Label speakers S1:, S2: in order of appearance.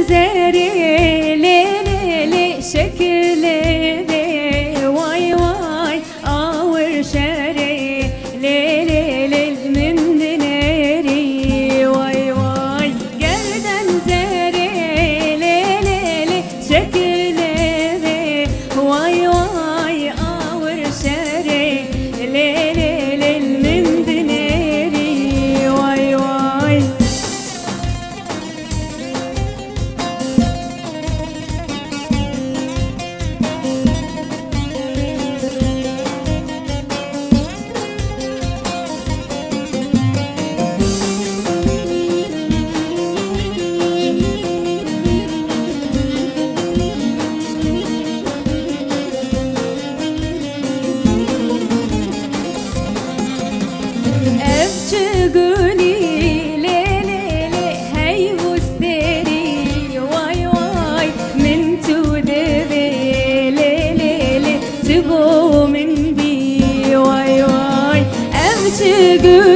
S1: زري ليلي شكلي واي واي اور شري ليلي من دنيري واي واي قلدن زري ليلي شكلي واي واي اور شري ليلي من دنيري واي واي أبتقولي ليلي هاي وستري واي واي من تودبي ليلي تبو من بي واي واي أبتقولي